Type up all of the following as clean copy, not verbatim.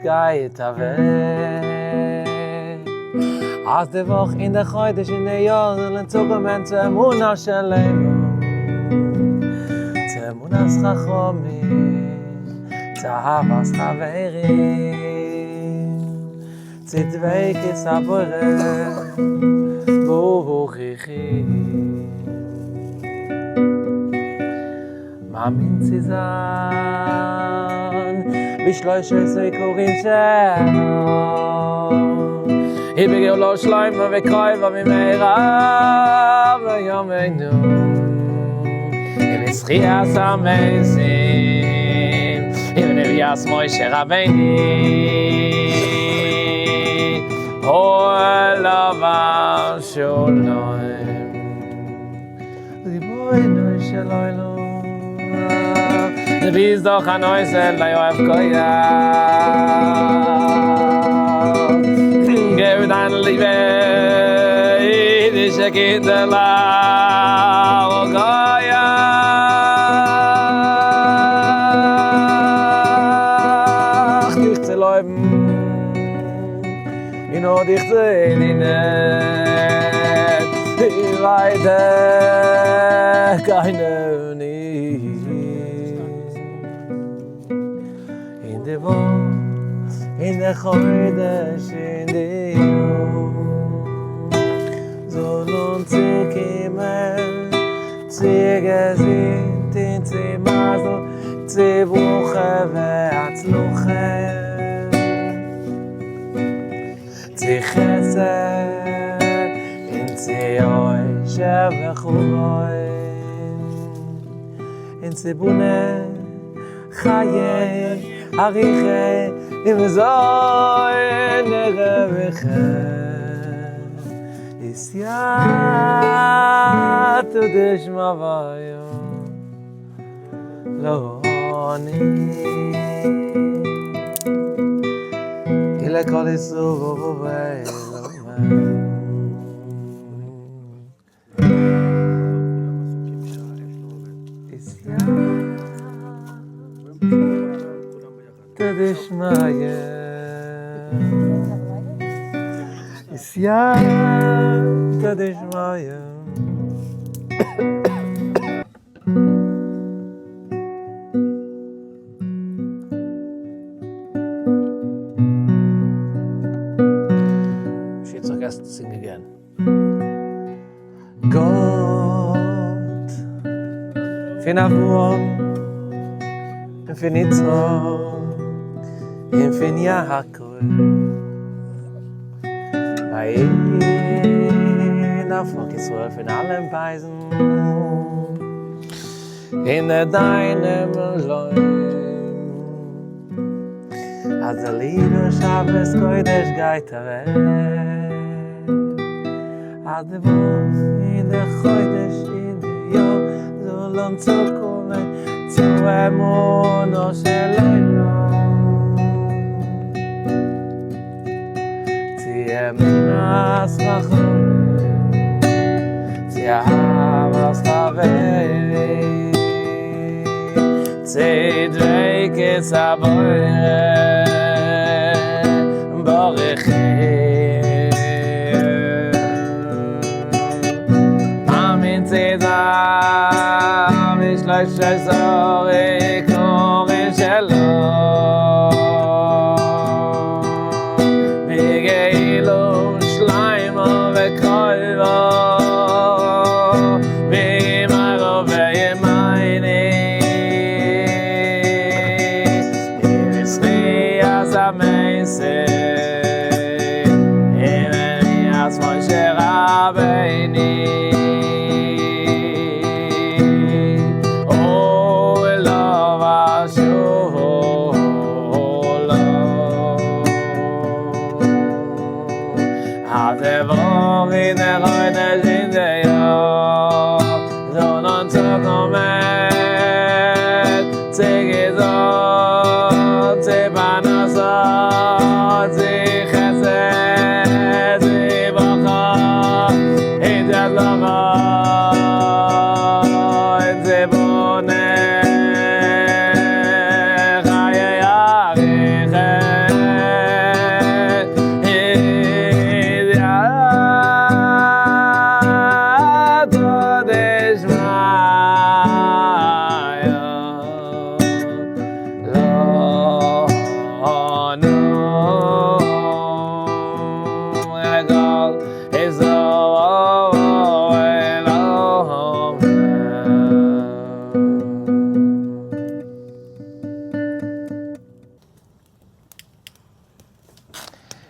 geht weg. Als die Woche in der Chodesh in der Jodel zukommen zu Emunah Shalem, zu Emunahs Chachomim, zu Havas Haveirim, zu Dveikis Haborem, Buchichim. Mamin Zizan, Bishloishe Seikorim Shem, Ibege lo shloim ve koiva mi meira ve yomenu Evischia samezim Even Elias Moshe Rabbeini Olav Sholem Ribono Shalom Neviz doch anoisel la yoev koya Gib dein Liebe, jüdische Kinder, oh Goya. Dich zu leben, nur dich zu erinnern, wie weiter keine nicht. In der Wohnung, in der Chodesh, in der Yom, so lohnt sich immer, sie gesinnt in sie Masel, sie Woche ve'atzluche, sie Chesed, in sie Oishe ve'churoi, in sie Bune, Chaye, Ariche, im Zoy negeveche is ya tu deshma vayo lo ani ila kol isu vo vayo is ya tu deshma Ja, das ist Maya. She took us to sing again. Gott, fin Avrom, fin Yitzchak, fin Yaakov. Vayeira von Israel von allen Weisen in deinem Leim als der Liebe Shabbos Kodesh geht weg als der Woche in der Chodesh in der Yom soll uns zukommen zu Emunah Shalem Emunahs Chachomim, Havas Haveirim, Dveikis Haborem, Buchichim. Mamin Zizan, Bishloishe Seikorim Shalom.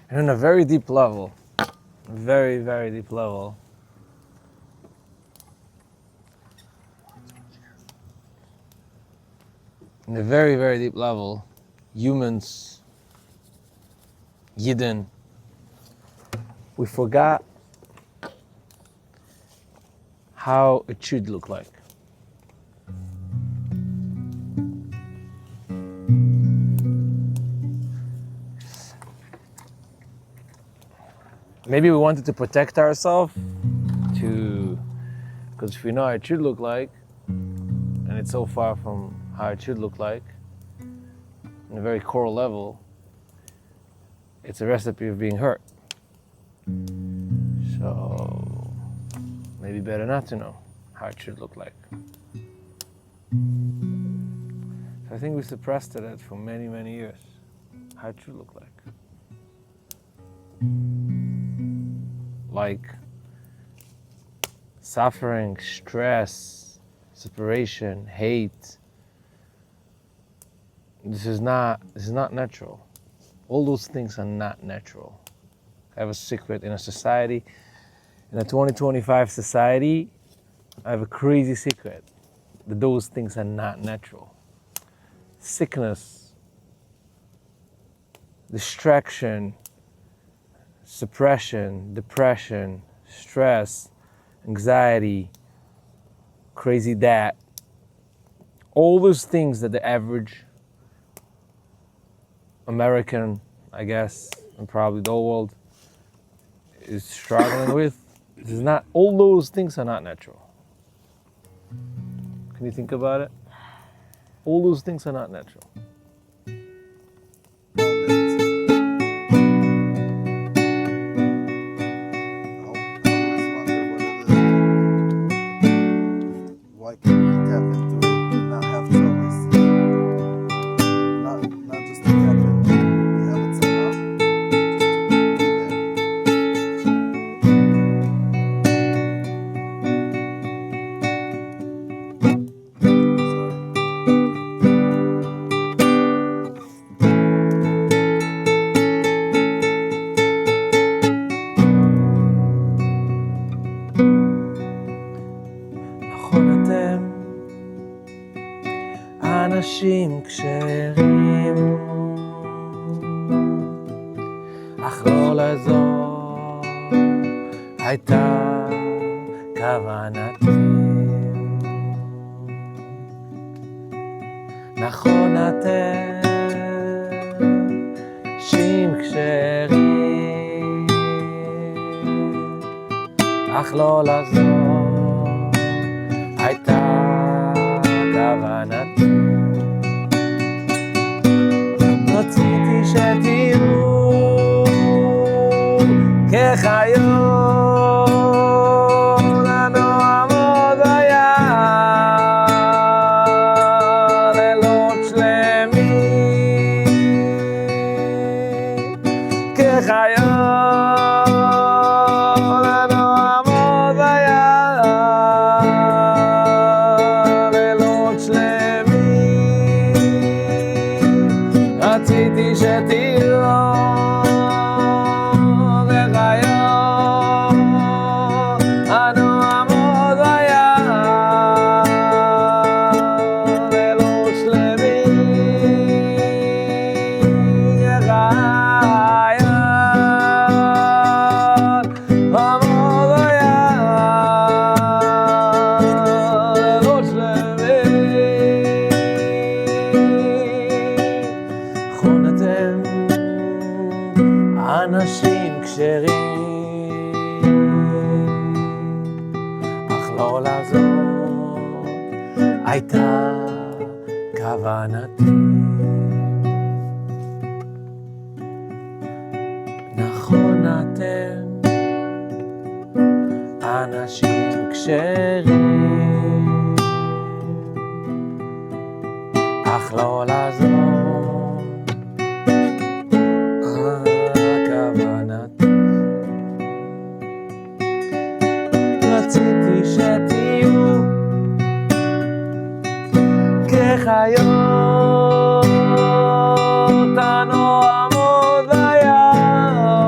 And on a very deep level, very, very deep level, in a very, very deep level, humans, Yidden, we forgot how it should look like. Maybe we wanted to protect ourselves, because if we know how it should look like, and it's so far from how it should look like, on a very core level, it's a recipe of being hurt. So maybe better not to know how it should look like. So I think we suppressed it for many, many years, how it should look like. Like suffering, stress, separation, hate. This is not natural. All those things are not natural. I have a secret in a society, in a 2025 society, I have a crazy secret that those things are not natural. Sickness, distraction, suppression, depression, stress, anxiety, crazy that, all those things that the average American, I guess, and probably the whole world is struggling with, this is not, all those things are not natural. Can you think about it? All those things are not natural. Why can't we tap into it and not have choice? Not just to tap into it, we have it somehow. נכון אתם אנשים כשרים, אך לא לזאת הייתה כוונתי. נכון אתם אנשים כשרים, אך לא לזאת הייתה כוונתי. רציתי שתהיו כחיות הנועמות ביער, לילות שלמים כחיות הנועמות ביער, לילות שלמים. רציתי שתהיו אנשים כשרים, אך לא לעזוב הייתה כוונתי. נכון אתם אנשים כשרים, אך לא לעזוב רציתי שתהיו כחיות הנועמות ביער,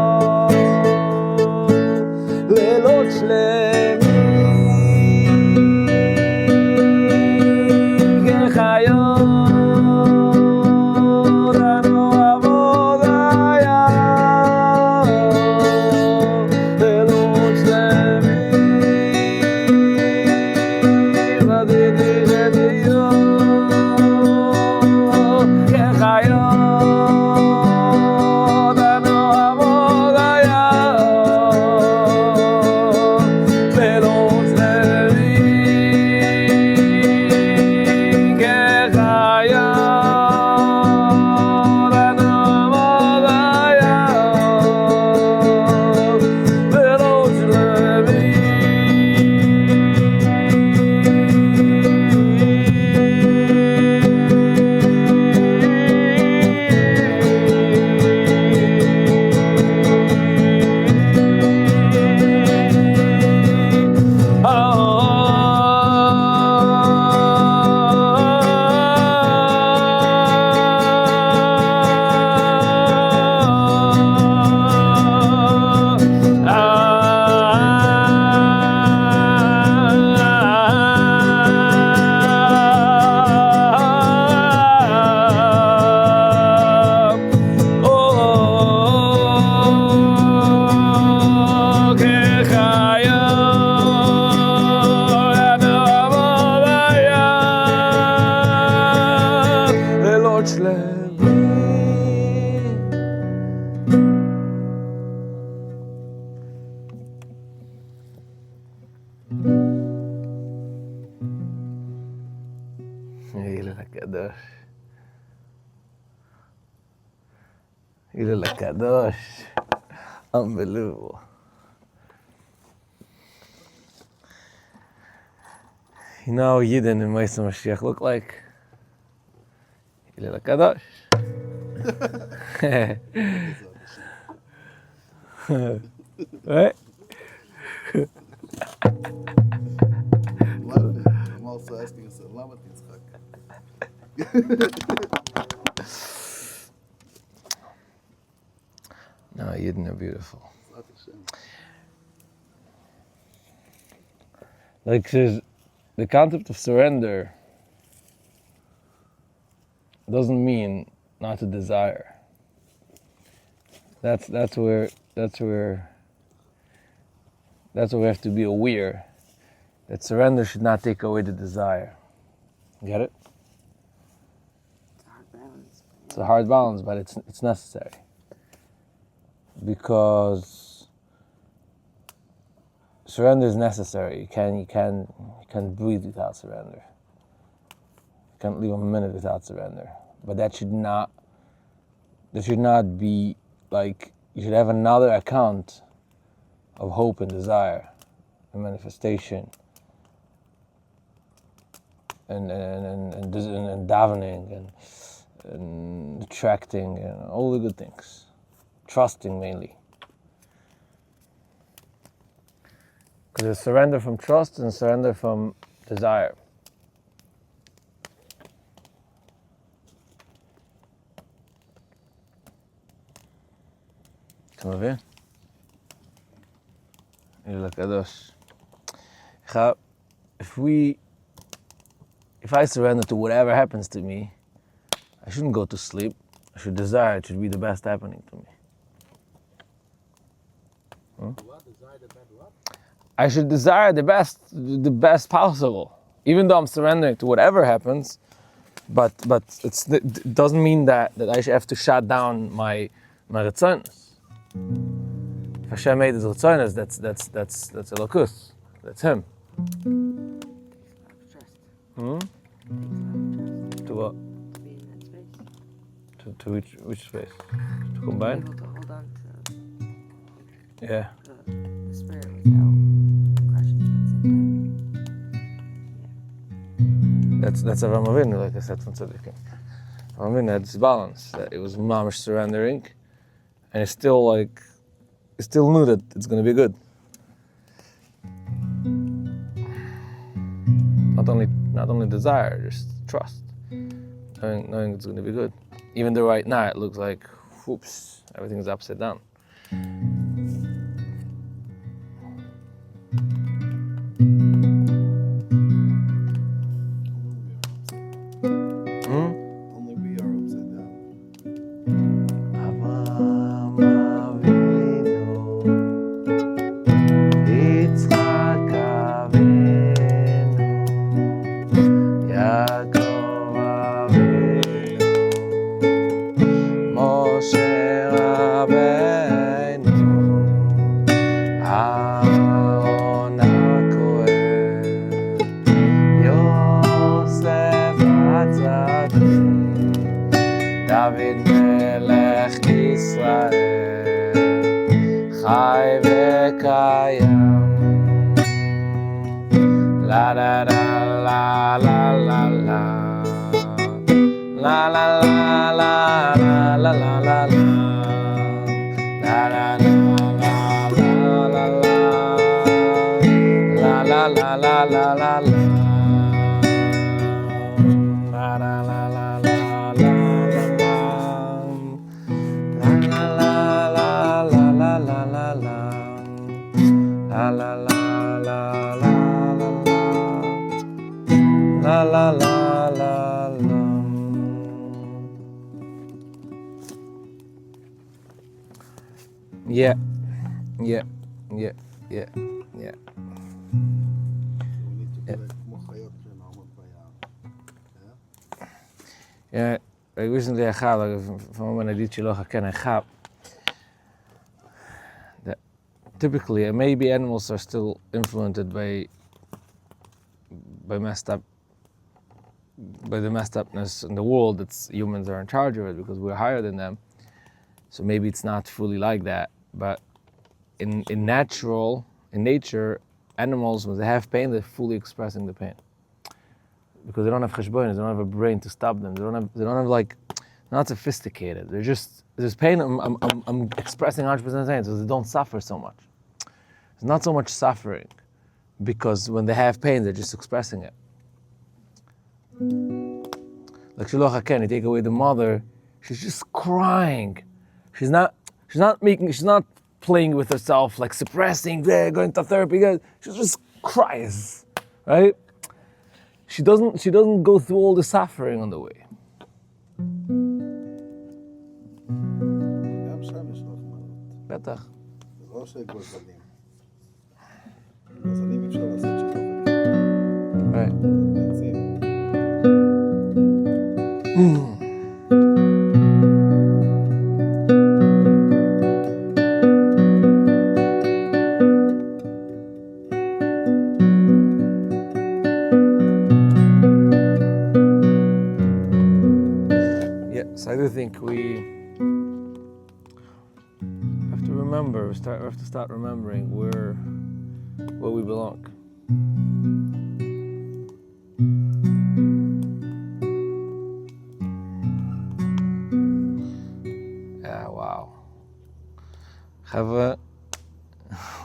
Hillel HaKadosh. Unbelievable. You know how Yidden in Motzei Mashiach look like? Hillel HaKadosh. Right? I'm also asking us, Lama Titzchak. No, Yidden are beautiful. Like the concept of surrender doesn't mean not to desire. That's where we have to be aware that surrender should not take away the desire. Get it? It's a hard balance. It's a hard balance, but it's necessary. Because surrender is necessary. You can't breathe without surrender. You can't live a minute without surrender. But that should not be like, you should have another account of hope and desire and manifestation and davening and attracting and all the good things. Trusting mainly. Because there's surrender from trust and surrender from desire. אתה מבין? הילול הקדוש. If I surrender to whatever happens to me, I shouldn't go to sleep. I should desire it should be the best happening to me. I should desire the best possible, even though I'm surrendering to whatever happens. But it doesn't mean that I should have to shut down my retzonos. If Hashem made his retzonos, that's Elokus. That's him. Trust. Hmm? To what? To be in that space. To which space? To combine? Able to hold on to Yeah. the spirit without crushing you at the same time. That's Avraham Avinu, like I said from Tzadikim. Avraham Avinu had this balance that it was mamish surrendering, and it's still like, he still knew that it's going to be good. Not only desire, just trust, knowing it's going to be good. Even though right now it looks like, whoops, everything's upside down. Only we are upside down. Avraham Avinu, Yitzchak Avinu, Yaakov Avinu, Moshe Rabbeinu, Aaron HaKohen, Yosef HaTzadik, David Melech Israel, Chai v'kayam. La la la la la la la. La la la la la la la la la. La la la la la la la. La la la la la la la. La la la la la la la. La la la la la la la la. La la la la la la la. La la la la la. Yeah. So we need to be like כמו חיות שנעמוד ביער. Yeah, like recently I had, like, from when I did Shiloh Haken, I had that typically, maybe animals are still influenced by the messed upness in the world. That's humans are in charge of it because we're higher than them. So maybe it's not fully like that, but in nature, animals, when they have pain, they're fully expressing the pain. Because they don't have cheshbonos, they don't have a brain to stop them. They don't have like, not sophisticated. They're just, there's pain, I'm expressing 100% pain, so they don't suffer so much. There's not so much suffering, because when they have pain, they're just expressing it. Like Shiloh HaKen, you take away the mother, she's just crying. She's not playing with herself, like suppressing, going to therapy. She just cries, right? She doesn't go through all the suffering on the way. גם שם יש רחמנות. בטח. זה לא שגוזלים. גוזלים אפשר לעשות שכובד. Right. ביצים. So I do think we have to remember, we have to start remembering where we belong. Yeah, wow.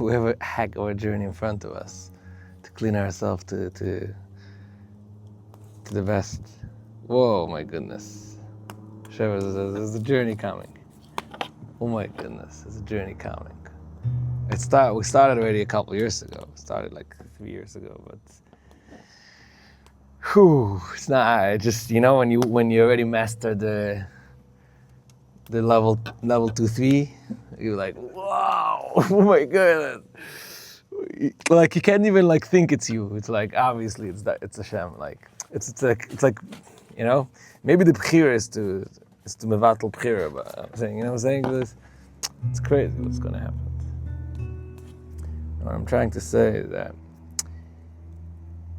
We have a heck of a journey in front of us to clean ourselves to the best. Whoa, my goodness. Shabbos, there's a journey coming. Oh my goodness, there's a journey coming. We started already a couple years ago. We started like 3 years ago, but it's not. It just, when you already mastered the level 2-3, you're like, wow, oh my goodness. Like you can't even like think it's you. It's like obviously it's Hashem. Like it's like maybe the b'chira is to mevatel b'chira, but I'm saying, this, it's crazy what's going to happen. And what I'm trying to say is that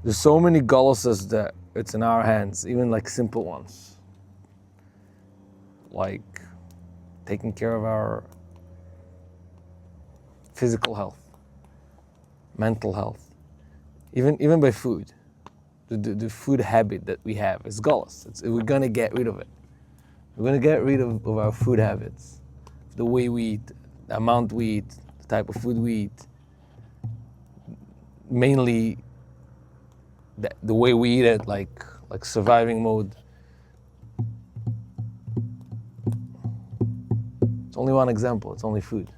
there's so many galosas that it's in our hands, even like simple ones, like taking care of our physical health, mental health, even by food. The food habit that we have is galus. We're gonna get rid of it. We're gonna get rid of our food habits, the way we eat, the amount we eat, the type of food we eat. Mainly, the way we eat it, like surviving mode. It's only one example. It's only food.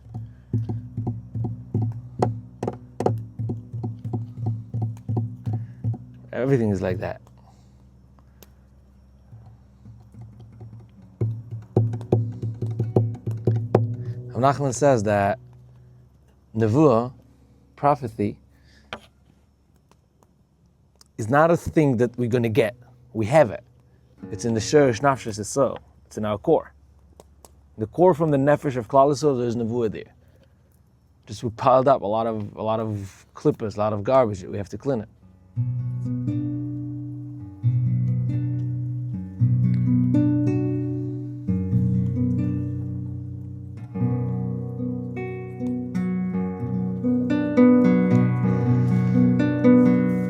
Everything is like that. Nachman says that nevuah, prophecy, is not a thing that we're going to get. We have it. It's in the shurish nafshis yisrael. It's in our core. The core from the nefesh of Klal Yisrael, there's nevuah there. Just we piled up a lot of clippers, a lot of garbage. We have to clean it.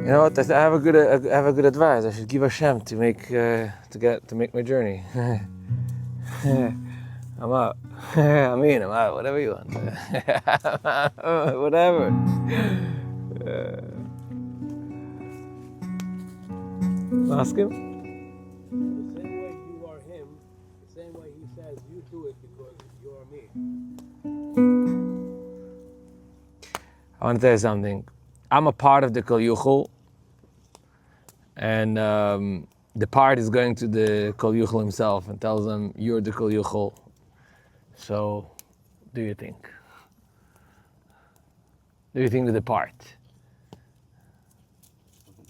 You know what? I have a good advice. I should give Hashem to make my journey. I'm out. I'm out. Whatever you want. Whatever. Ask him. The same way you are him, the same way he says you do it because you are me. I want to tell you something. I'm a part of the Kol Yuchel, and the part is going to the Kol Yuchel himself and tells him, you're the Kol Yuchel. So, do you think? Do you think to the part?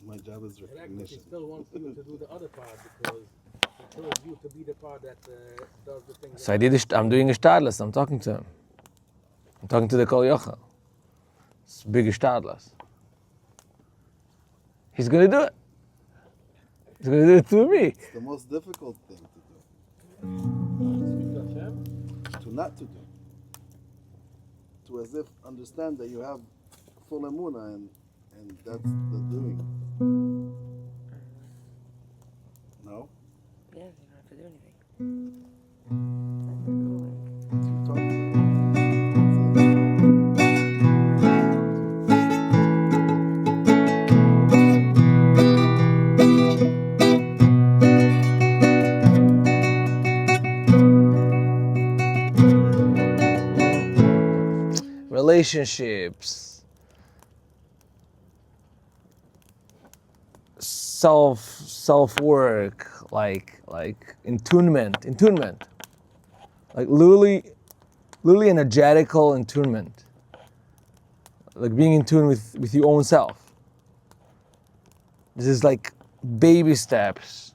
My job is And actually, he recognition. still wants you to do the other part because he told you to be the part that does the things. So I'm doing a shtadlis. I'm talking to him. I'm talking to the Kol Yuchel. It's a big shtadlis. He's going to do it. He's going to do it through me. It's the most difficult thing to do. Speak to Hashem. To not to do. To as if understand that you have full emunah and that's the doing. No? Yeah, you don't have to do anything. Then you're ruling. You talk to Relationships, self work, like attunement, like literally energetical attunement, like being in tune with your own self. This is like baby steps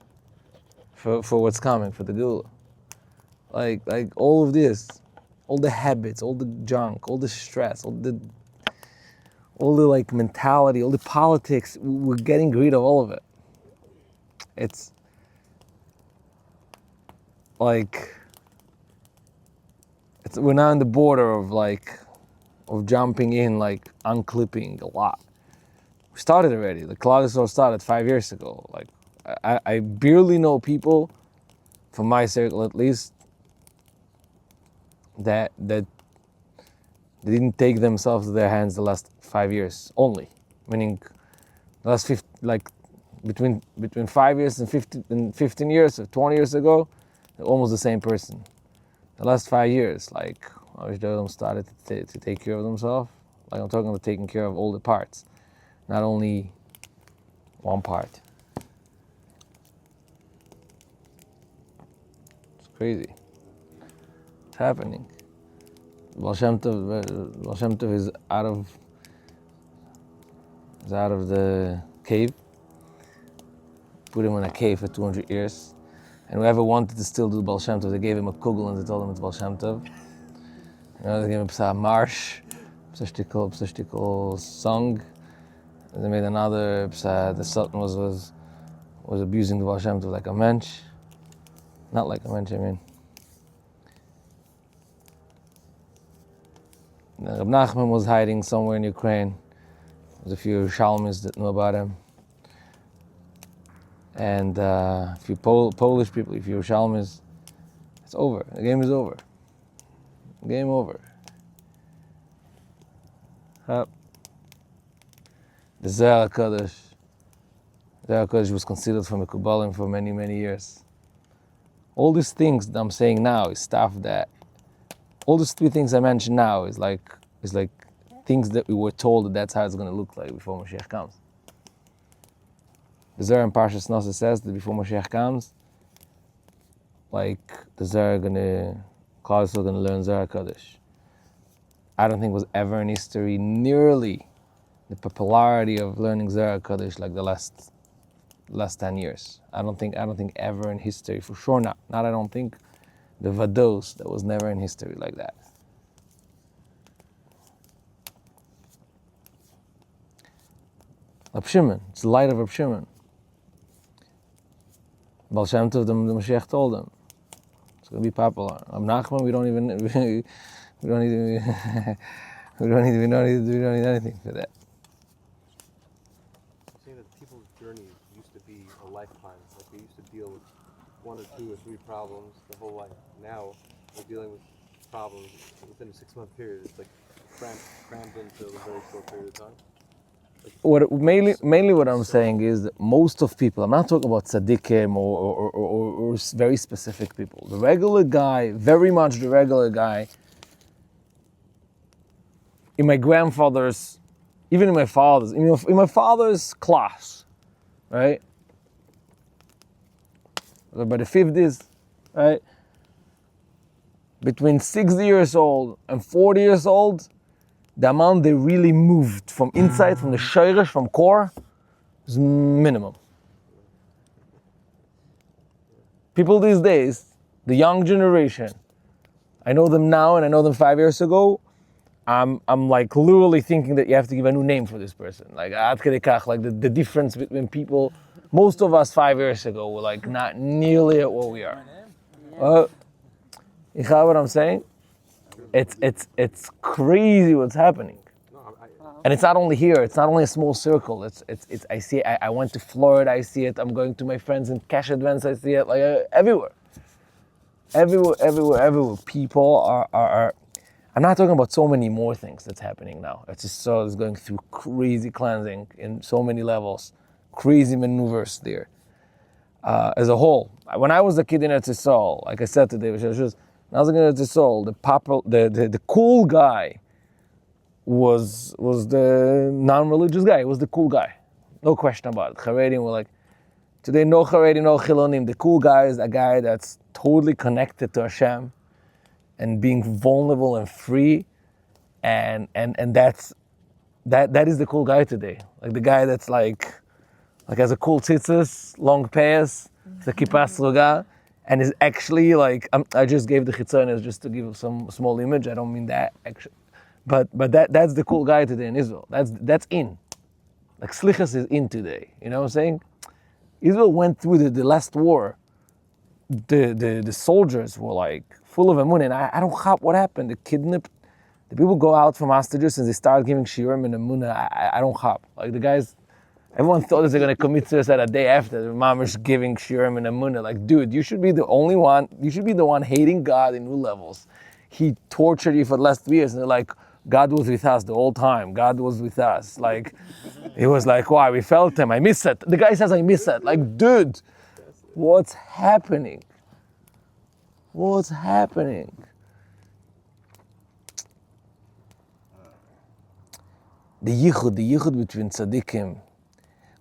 for what's coming, for the Gula. Like all of this, all the habits, all the junk, all the stress, all the like mentality, all the politics, we're getting rid of all of it. It's like we're now on the border of jumping in, like unclipping a lot. We started already. The Klal started 5 years ago. Like I barely know people, from my circle at least, that they didn't take themselves to their hands the last 5 years only, meaning the last between 5 years and 15 years or 20 years ago, they're almost the same person. The last 5 years, like I wish they started to take care of themselves. Like I'm talking about taking care of all the parts, not only one part. It's crazy. It's happening. Baal Shem Tov is out of the cave. Put him in a cave for 200 years. And whoever wanted to still do Baal Shem Tov, they gave him a kugel and they told him it's Baal Shem Tov. You know, they gave him a marsh, a shtickle song. And they made another, the Sultan was abusing the Baal Shem Tov like a mensch. Not like a mensch, I mean. Reb Nachman was hiding somewhere in Ukraine. There's a few Shalmis that knew about him. And a few Polish people, a few Shalmis. It's over. The game is over. Game over. The Zohar HaKadosh was considered from the Kabbalah for many, many years. All these things that I'm saying now is stuff that, all these three things I mentioned now is like things that we were told that's how it's going to look like before Mashiach comes. The Zohar in Parshas Nasa says that before Mashiach comes, like the Zohar Klal Yisrael going to learn Zohar HaKadosh. I don't think it was ever in history nearly the popularity of learning Zohar HaKadosh like the last 10 years. I don't think ever in history, for sure not. I don't think the Vados, that was never in history like that. Reb Shimon, it's the light of Reb Shimon. Baal Shem Tov, the Mashiach told him, it's going to be popular. Reb Nachman, we don't need anything for that. Saying that people's journey used to be a lifetime. Like they used to deal with 1 or 2 or 3 problems the whole life. Now we're dealing with problems within a 6-month period. It's like crammed into a very short period of time. Mainly what I'm saying is that most of people, I'm not talking about tzaddikim or very specific people. The regular guy, very much the regular guy, in my grandfather's, even in my father's, in my father's class, right? By the 50s, right? Between 60 years old and 40 years old, the amount they really moved from inside, from the shayrish, from core, is minimum. People these days, the young generation, I know them now and I know them 5 years ago. I'm like literally thinking that you have to give a new name for this person. Like ad kedei kach, like the difference between people. Most of us 5 years ago were like not nearly at what we are. You know what I'm saying? it's crazy what's happening. No, And it's not only here. It's not only a small circle. It's. I see it. I went to Florida. I see it. I'm going to my friends in Cash Advance. I see it like everywhere. Everywhere. People are. I'm not talking about so many more things that's happening now. It's just so it's going through crazy cleansing in so many levels, crazy maneuvers there. As a whole, when I was a kid in Eretz Yisrael, like I said today, when I was in Eretz Yisrael, the cool guy was the non-religious guy. He was the cool guy, no question about it. Charedim were like, today no Charedim, no Chilonim. The cool guy is a guy that's totally connected to Hashem and being vulnerable and free, and that is the cool guy today. Like the guy that's like has a cool tzitzis, long pants, the kippah sruga, and is actually like, I just gave the chitzonis just to give some small image. I don't mean that actually. But that's the cool guy today in Israel. That's in. Like slichas is in today. You know what I'm saying? Israel went through the last war. The soldiers were like full of emunah, and I don't have what happened. The people go out from hostages and they start giving shiurim and emunah. I don't have. Like the guys, everyone thought that they're gonna commit suicide a day after. The mamish giving shiurim and emunah. Like, dude, you should be the only one. You should be the one hating God in new levels. He tortured you for the last 3 years, and they're like, God was with us the whole time. God was with us. Like, he was like, wow, we felt him. I miss it. The guy says, I miss it. Like, dude, what's happening? What's happening? The yichud between tzaddikim.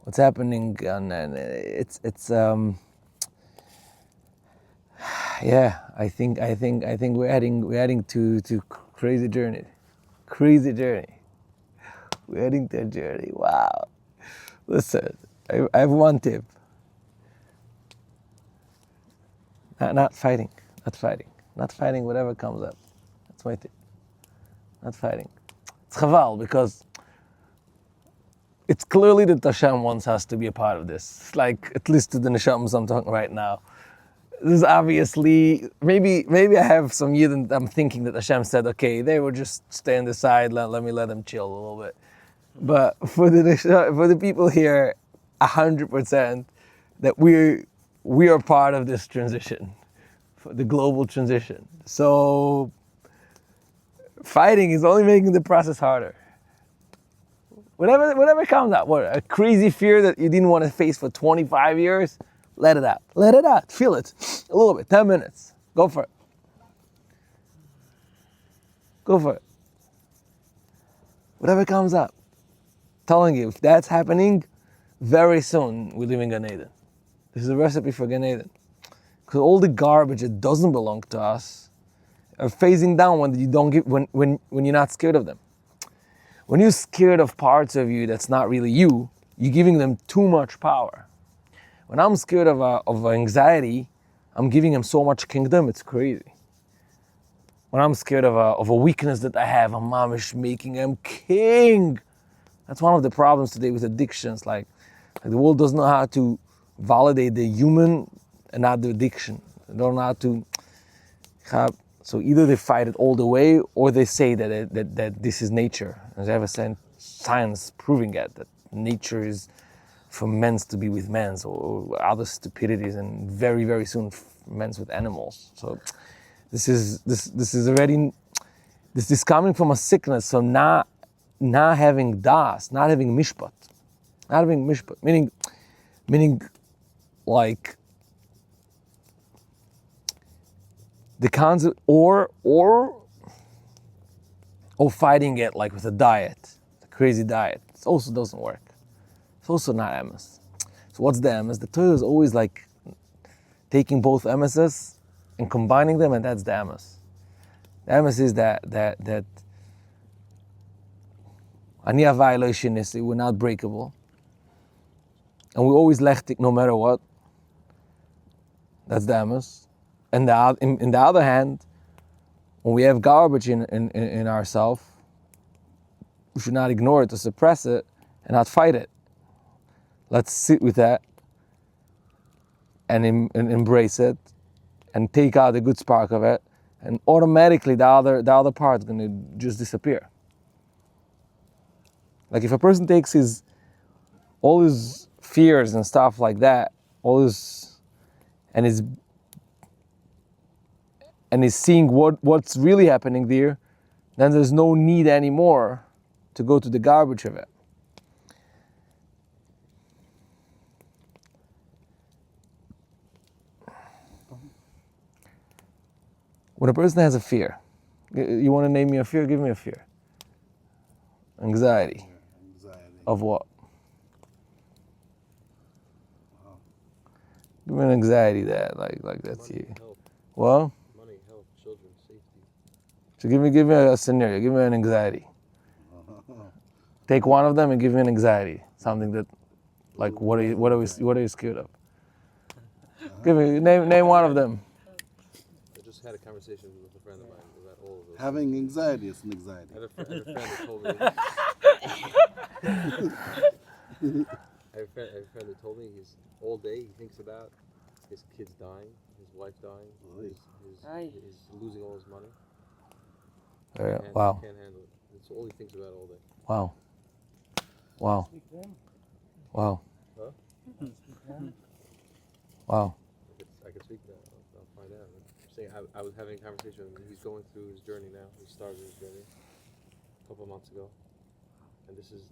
What's happening? And yeah, I think we're heading to crazy journey. Crazy journey. We're heading to a journey. Wow. Listen, I have one tip. Not fighting. Whatever comes up. That's my tip. Not fighting. It's chaval because it's clearly that Hashem wants us to be a part of this. It's like, at least to the neshamas I'm talking right now. This is obviously, maybe I have some yidden, I'm thinking that Hashem said, okay, they will just stay on the side, let me let them chill a little bit. But for the people here, 100% that we are part of this transition, for the global transition. So fighting is only making the process harder. Whatever comes out, a crazy fear that you didn't want to face for 25 years, let it out, feel it, a little bit, 10 minutes, go for it. Whatever comes up, telling you, if that's happening, very soon we live in Gan Eden. This is a recipe for Gan Eden. Because all the garbage that doesn't belong to us are phasing down when you don't when you're not scared of them. When you're scared of parts of you that's not really you, you're giving them too much power. When I'm scared of anxiety, I'm giving them so much kingdom, it's crazy. When I'm scared of a weakness that I have, I'm mamish making them king. That's one of the problems today with addictions. Like the world doesn't know how to validate the human and not the addiction. They don't know how to have. So either they fight it all the way, or they say that this is nature. And they have a science proving it, that nature is for men's to be with men's, or other stupidities, and very, very soon men's with animals. So this is already, this is coming from a sickness, so not having das, not having mishpat, meaning like the concept, or fighting it like with a diet, a crazy diet. It also doesn't work. It's also not emes. So what's the emes? The Torah is always like taking both emeses and combining them, and that's the emes. The emes is that ani havai lo yishinisi, we're not breakable, and we always lechtik no matter what. That's the emes. And in the other hand, when we have garbage in ourselves, we should not ignore it or suppress it and not fight it. Let's sit with that and embrace it and take out the good spark of it and automatically the other part is going to just disappear. Like if a person takes all his fears and stuff like that, and is seeing what's really happening there, then there's no need anymore to go to the garbage of it. When a person has a fear, you want to name me a fear? Give me a fear. Anxiety. Anxiety. Of what? Give me an anxiety that like that's Money, you. health, Well, money, health, children, safety. so give me a scenario. Give me an anxiety. Take one of them and give me an anxiety. Something that, like, what are you scared of? Give me name one of them. I just had a conversation with a friend of mine about all of those. Having anxiety is an anxiety. I have a friend that told me. I have a friend that told me he's all day he thinks about his kids dying, his wife dying, he's losing all his money. Wow. Can't handle it. It's all he thinks about all day. Wow. Wow. Wow. Huh? Wow. I could speak to that. I'll find out. I'm saying I was having a conversation with him. He's going through his journey now. He started his journey a couple of months ago, and this is.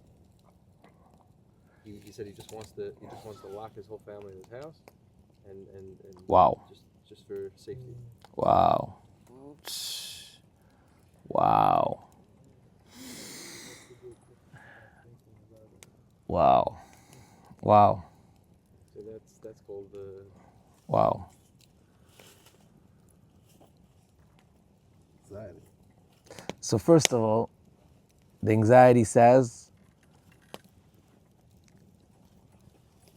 He said he just wants to lock his whole family in his house, and Wow. just for safety. Wow. Wow. Wow. Wow. So that's called the. Wow. Anxiety. So first of all, the anxiety says,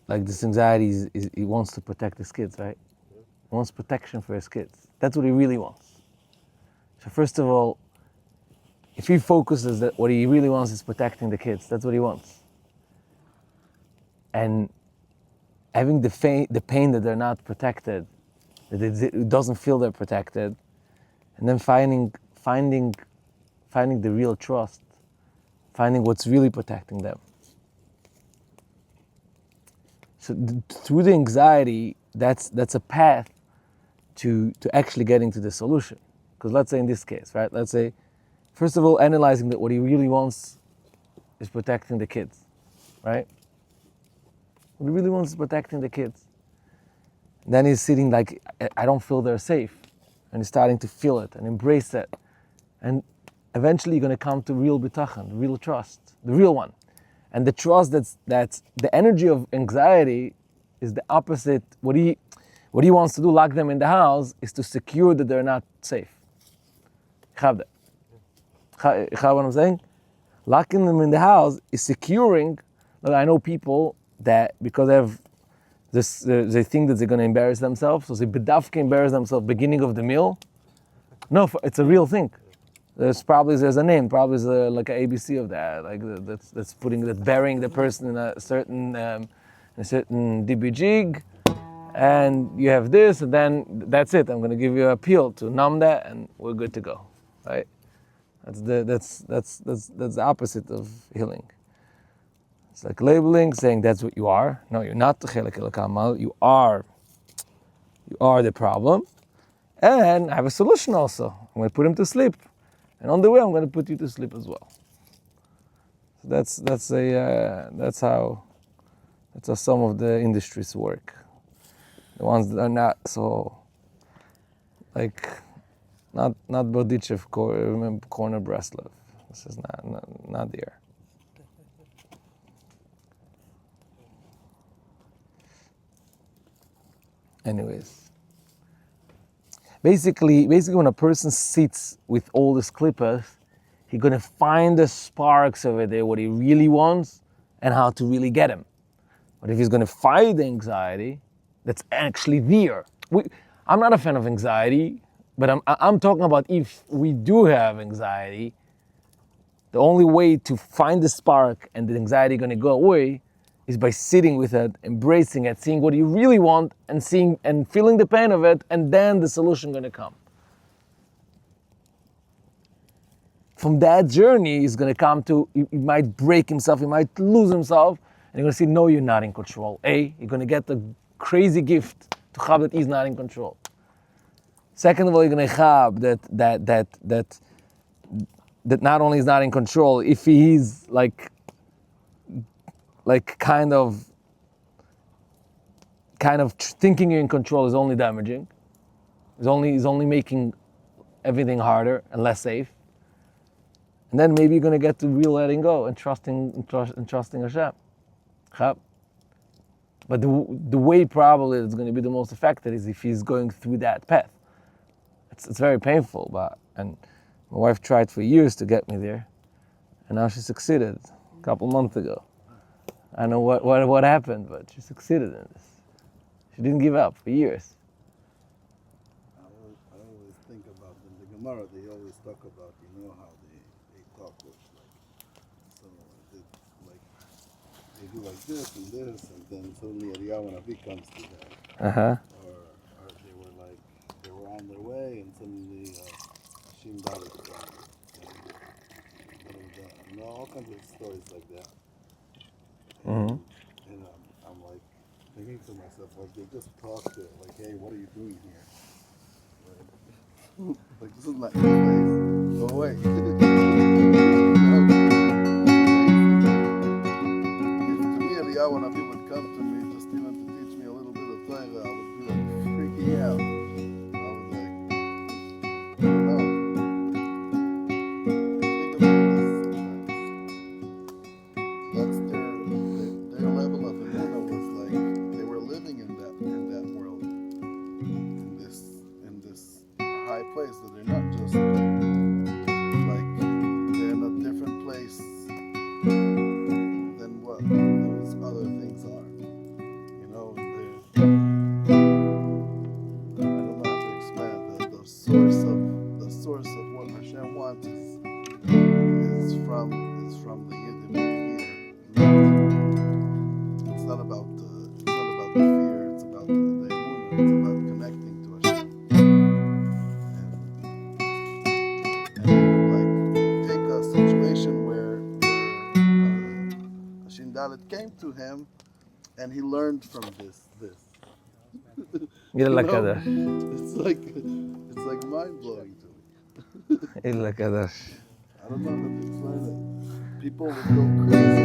like this anxiety is he wants to protect his kids, right? He wants protection for his kids. That's what he really wants. So first of all, if he focuses that what he really wants is protecting the kids, that's what he wants. And having the pain that they're not protected, that it doesn't feel they're protected, and then finding the real trust, finding what's really protecting them. So through the anxiety, that's a path to actually getting to the solution. Because let's say in this case, right? Let's say, first of all, analyzing that what he really wants is protecting the kids, right? What he really wants is protecting the kids. And then he's sitting like, I don't feel they're safe. And he's starting to feel it and embrace it. And eventually you're going to come to real bitachon, real trust, the real one. And the trust that's the energy of anxiety is the opposite. What he wants to do, lock them in the house, is to secure that they're not safe. What I'm saying? Locking them in the house is securing. Look, I know people that because they have this, they think that they're going to embarrass themselves, so they bedavke embarrass themselves beginning of the meal. No, it's a real thing. There's a name, probably like an ABC of that, like that's burying the person in a certain DBG, and you have this, and then that's it. I'm going to give you a pill to numb that, and we're good to go, right? That's the opposite of healing. It's like labeling, saying that's what you are. No, you're not the chelek elakamal. You are the problem, and I have a solution also. I'm going to put him to sleep. And on the way, I'm going to put you to sleep as well. So that's how some of the industries work. The ones that are not so, like, not Bodichev corner Breslov. This is not there. Anyways. Basically, when a person sits with all these clippers, he's going to find the sparks over there, what he really wants, and how to really get him. But if he's going to fight the anxiety, that's actually there. I'm not a fan of anxiety, but I'm talking about if we do have anxiety, the only way to find the spark and the anxiety going to go away is by sitting with it, embracing it, seeing what you really want, and seeing and feeling the pain of it, and then the solution going to come. from that journey, he's going to come to, he might break himself, he might lose himself, and you're going to see, no, you're not in control. You're going to get the crazy gift to have that he's not in control. Second of all, you're going to have that not only is not in control, if he is like kind of thinking you're in control is only damaging. Is only making everything harder and less safe. And then maybe you're going to get to real letting go and trusting Hashem. But the way probably it's going to be the most affected is if he's going through that path. It's very painful, and my wife tried for years to get me there, and now she succeeded a couple months ago. I know what happened, but she succeeded in this. She didn't give up for years. I always think about in the Gemara. They always talk about, how they talk with they do like this, and then suddenly Eliyahu Navi comes to them. Uh-huh. Or they were on their way, and suddenly Hashem died. All kinds of stories like that. Mm-hmm. And I'm like thinking to myself, they just talked it, hey, what are you doing here? This is not your place. Go away. If to me, Eliyahu Navi would come to me just even to teach me a little bit of Torah, I would be freaking out. I was like, no. Think about this sometimes. That's their level of emunah was they were living in that world, in this high place, that they're not just they're in a different place than what those other things are. I don't know how to explain it. The source of what Hashem wants is from the Yidden here. It's not about the fear. It's about the emunah. It's about connecting to Hashem. And take a situation where Hashem Dalet came to him, and he learned from this. It's It's like mind blowing to me. I don't know how to explain it. People would go crazy.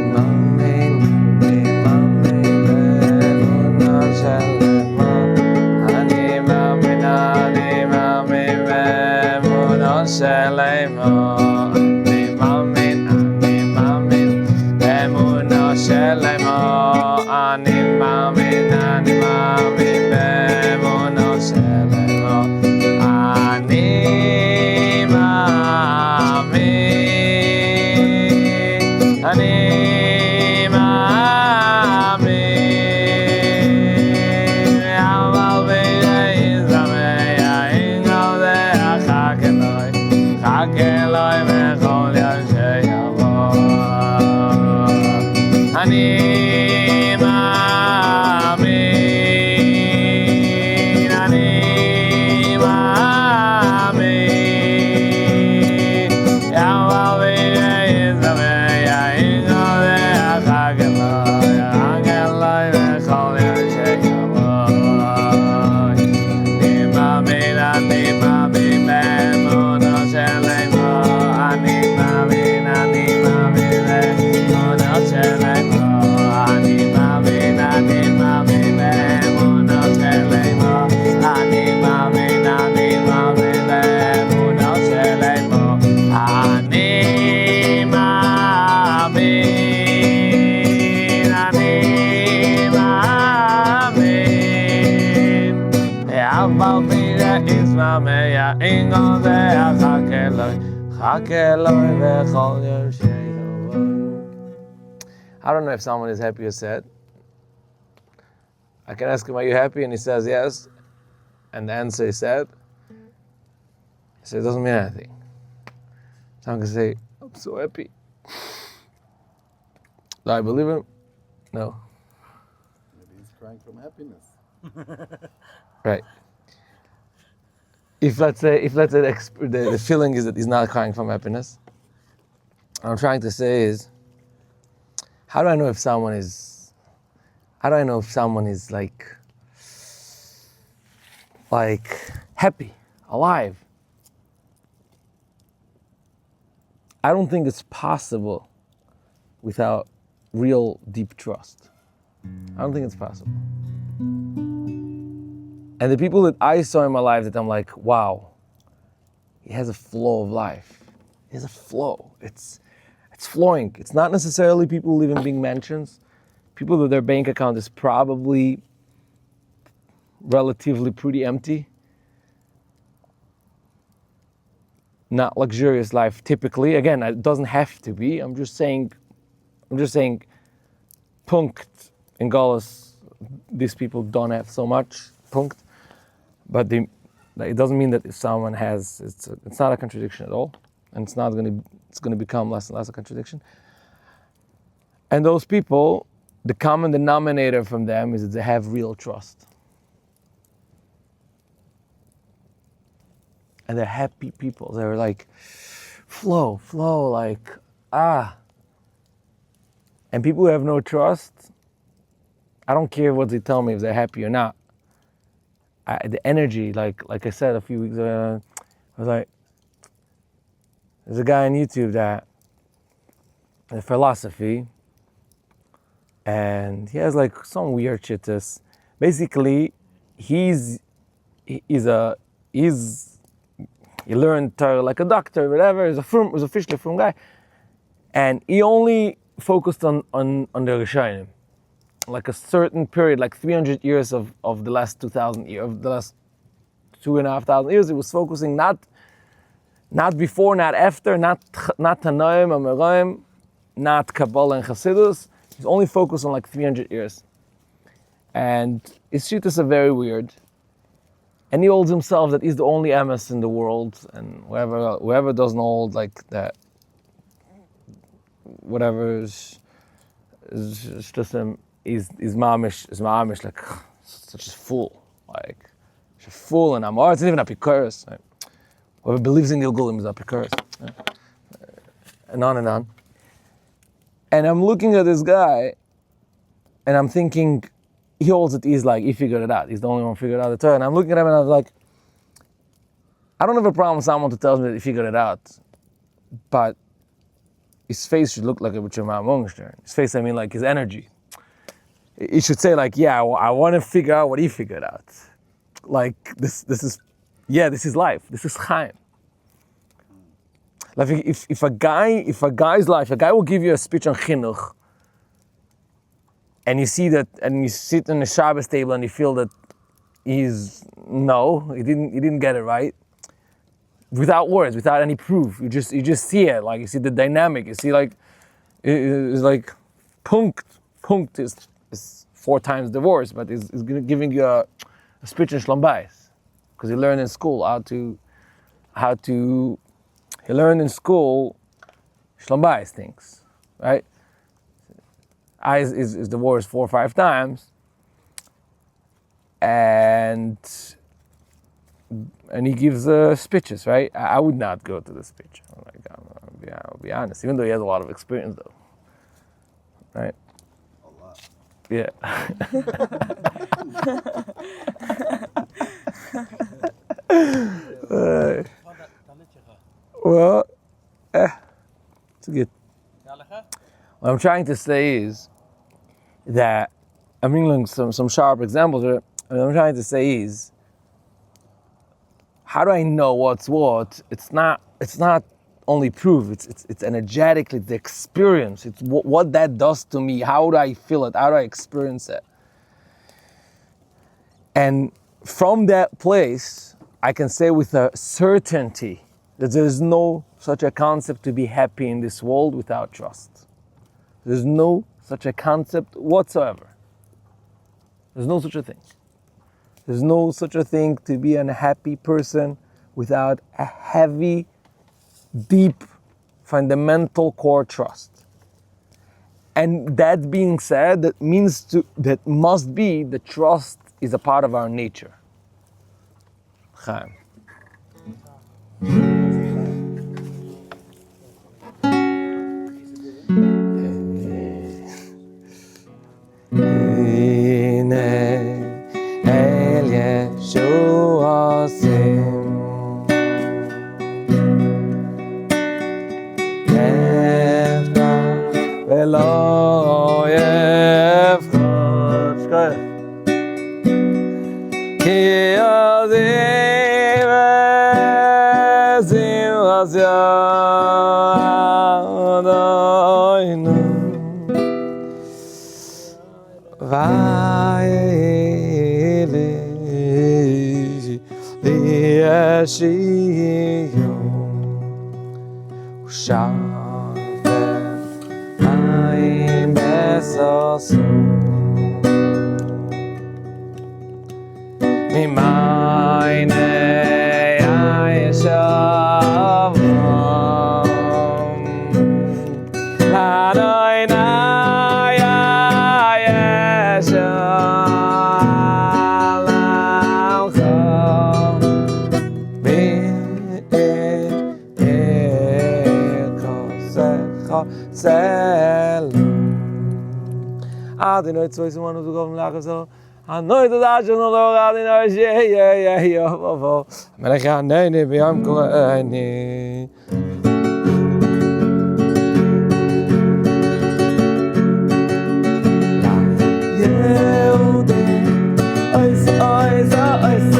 I don't know if someone is happy or sad. I can ask him, are you happy? And he says yes. And the answer is sad. So it doesn't mean anything. Someone can say, I'm so happy. Do I believe him? No. Maybe he's crying from happiness. Right. If let's say the feeling is that he's not crying from happiness, what I'm trying to say is, how do I know if someone is like happy, alive? I don't think it's possible without real deep trust. I don't think it's possible. And the people that I saw in my life that I'm like, wow, he has a flow of life. He has a flow. It's flowing. It's not necessarily people who live in big mansions. People that their bank account is probably relatively pretty empty. Not luxurious life typically. Again, it doesn't have to be. I'm just saying, punkt in Gaulis, these people don't have so much, punkt. But it doesn't mean that if someone has, it's not a contradiction at all. And it's going to become less and less a contradiction. And those people, the common denominator from them is that they have real trust. And they're happy people. They're like, flow, like, ah. And people who have no trust, I don't care what they tell me if they're happy or not. The energy, like I said a few weeks ago, I was like, there's a guy on YouTube that has philosophy, and he has like some weird shittas. Basically, he learned Torah like a doctor, whatever. He's a officially from guy, and he only focused on the Rishonim, like a certain period, like 300 years of the last 2,000 years, of the last 2,500 years. He was focusing not before, not after, not Tanoim, Amoraim, not Kabbalah and Chassidus. He's only focused on like 300 years. And his shittas are very weird. And he holds himself that he's the only emes in the world, and whoever doesn't hold like that, whatever is just him, is mamish like such a fool, like such a fool, and it's not even apikoros. Right? Whoever believes in Gilgulim is apikoros, right? And on and on. And I'm looking at this guy, and I'm thinking, he holds it, he's like, he figured it out. He's the only one who figured out the Torah. And I'm looking at him and I was like, I don't have a problem with someone who tells me that he figured it out, but his face should look like a B'Shema Morgenstern. His face, I mean like his energy. He should say like, yeah, I want to figure out what he figured out. Like this is life. This is Chaim. Like if a guy's life, a guy will give you a speech on Chinuch, and you see that, and you sit in the Shabbos table and you feel that he didn't get it right. Without words, without any proof, you just see it, like you see the dynamic, you see like, it's like, punkt is 4 times the words, but it's giving you a speech in Shlom Bayis, because he learned in school he learned in school Shlom Bayis things, right? Eyes is the words 4 or 5 times, and he gives speeches, right? I would not go to the speech. I'll be honest, even though he has a lot of experience, though, right? A lot. Yeah. Well, it's good. What I'm trying to say is that I'm bringing some sharp examples. What I'm trying to say is, how do I know what's what? It's not only proof. It's energetically the experience. It's what that does to me. How do I feel it? How do I experience it? And from that place, I can say with a certainty that there is no such a concept to be happy in this world without trust. There's no such a concept whatsoever. There's no such a thing. There's no such a thing to be an happy person without a heavy, deep, fundamental core trust. And that being said, that must be the trust is a part of our nature. Chaim. יפתח ולא יפחד. שכוח. כי יודעים וזמחת ידינו Vayeira li'ashiyo Shabbos Aim besosu Mimayne yeshavom Ladoina Adonai tzvoi simanu zugov melachos Hanoi tadash no lo Adonai she yo vo Melech haneni b'yom koreni Yehudim ois ois ois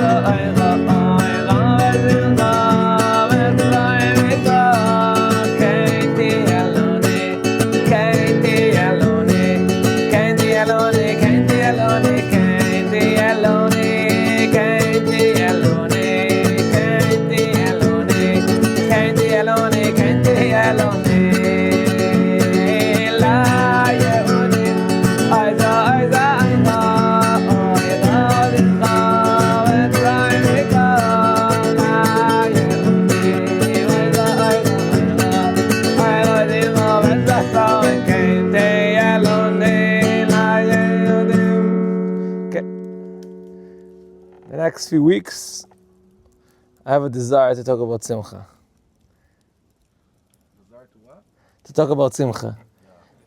next few weeks, I have a desire to talk about Simcha. Desire to what? To talk about Simcha.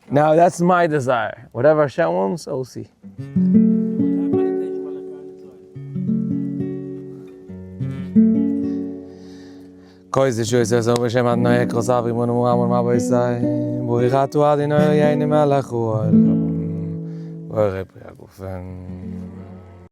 Now that's my desire. Whatever Hashem wants, I'll see. Koiz shoy ze so shem ad noy kosav imon mo amon ma vaysay bo iratu ad noy yain melach ol bo rep yagofen